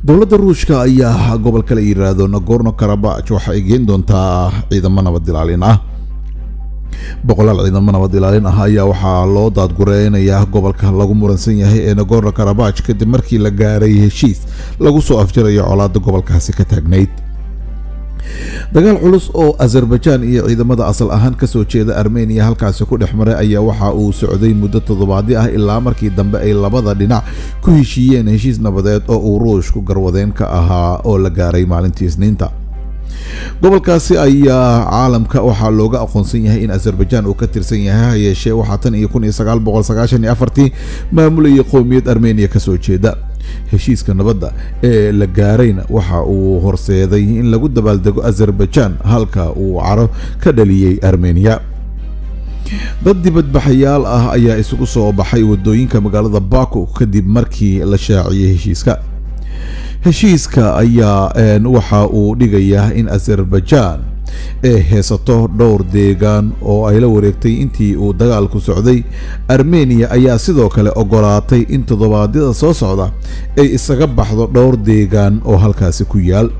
dowladda Ruushka ayaa gobolka la yiraahdo Nagorno-Karabakh waxa ay geen doontaa ciidamo nabad ilaalin ah. boqolaal ciidamo nabad ilaalin ah ayaa waxaa loo daadgureynayaa gobolka lagu muransan yahay ee Nagorno-Karabakh kadib markii la gaaray heshiis lagu soo afjarayo colaadda gobolkaasi ka taagnayd. dagaal culus oo Azerbaijan iyo ciidamada asal ahaan ka soo jeeda Armenia halkaasi ku dhexmaray ayaa waxa uu socday muddo toddobaadyo ah ilaa markii dambe ay labada dhinac ku heshiiyeen heshiis nabadeed oo uu Ruushku garwadeen ka ahaa oo la gaaray maalintii Isniinta. gobolkaasi ayaa caalamka waxaa looga aqoonsan yahay in Azerbaijan uu ka tirsan yahay yeeshee waxaa tan iyo 1994 maamulayay qowmiyad Armenia ka soo jeeda. heshiiska nabadda ee la gaarayna waxa uu horseeday in lagu dabaaldego Azerbaijan halka uu caro ka dhaliyay Armenia. dad dibadbaxayaal ah ayaa isugu soo baxay wadooyinka magaalada Baku kadib markii la shaaciyay heshiiska ayaa waxa uu dhigayaa in Azerbaijan ay heesato dhowr deegaan oo ay la wareegtay intii uu dagaalku socday. Armenia ayaa sidoo kale ogolaatay in toddobaadyada soo socda ay isaga baxdo dhowr deegaan oo halkaasi ku yaal.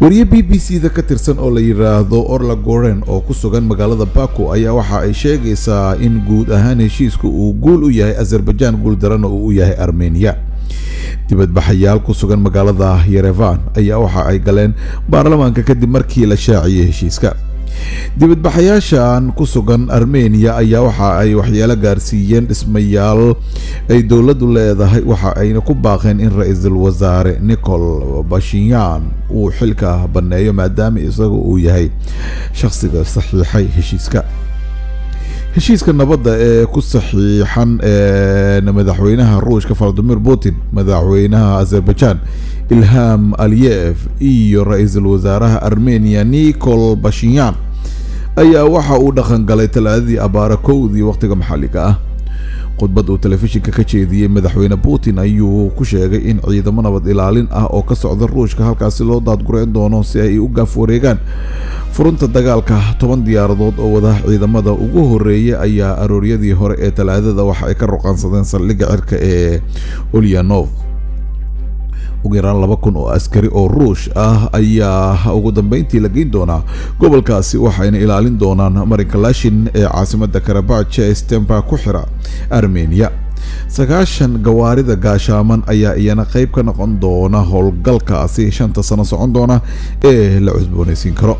wariye BBC-da ka tirsan oo la yiraahdo Orla Goren oo ku sugan magaalada Baku ayaa waxa ay sheegaysaa in guud ahaan heshiisku uu guul u yahay Azerbaijan, guul daran uu u yahay Armenia. dibadbaxayaal ku sugan magaalada Yerevan ayaa waxa ay galeen baarlamaanka kadib markii la shaaciyay heshiiska. dibadbaxayaashan ku sugan Armenia ayaa waxa ay waxyeelo gaarsiiyeen dhismayaal ay dowladdu leedahay, waxa ayna ku baaqeen in ra'iisul wasaare Nikol Pashinyan uu xilka baneeyo maadaama isagu uu yahay shakhsiga saxiixay heshiiska nabadda ee ku saxiixan madaxweynaha Ruushka Vladimir Putin, madaxweynaha Azerbaijan Ilham Aliyev iyo ra'iisul wasaaraha Armenia Nikol Pashinyan ayaa waxa uu dhaqan galay talaadii abaara kowdii waqtiga maxalliga ah. khudbad uu telefishinka ka jeediyay madaxweyne Putin ayuu ku sheegay in ciidamo nabad ilaalin ah oo ka socda Ruushka halkaasi loo daadgureyn doono si ay u gaaf wareegaan furunta dagaalka. 10 diyaaradood oo wada ciidamada ugu horeeyay ayaa arooryadii hore ee talaadada waxa ay ka ruqansadeen saldhigga cirka ee Ulyanov. ugu yaraan 2,000 oo askari oo Ruush ah ayaa ugu dambeyntii la geyn doonaa gobolkaasi, waxayna ilaalin doonaan marinka Lashin ee caasimadda Karabakh ee Stempa ku xira Armenia. 90 gawaarida gaashaaman ayaa iyana qayb ka noqon doona howlgalkaasi 5 sano socon doona ee la cusboonaysiin karo.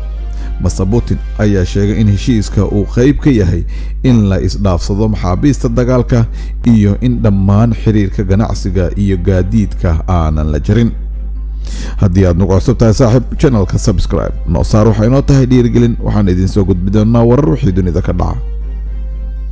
Mr. Putin ayaa sheegay in heshiiska uu qayb ka yahay in la isdhaafsado maxaabiista dagaalka iyo in dhammaan xiriirka ganacsiga iyo gaadiidka aanan la jarin. haddii aad nagu cusub tahay saaxiib, channelka subscribe noo saar, waxay noo tahay dhiirigelin. waxaan idin soo gudbin doonaa warar wixii dunida ka dhaca.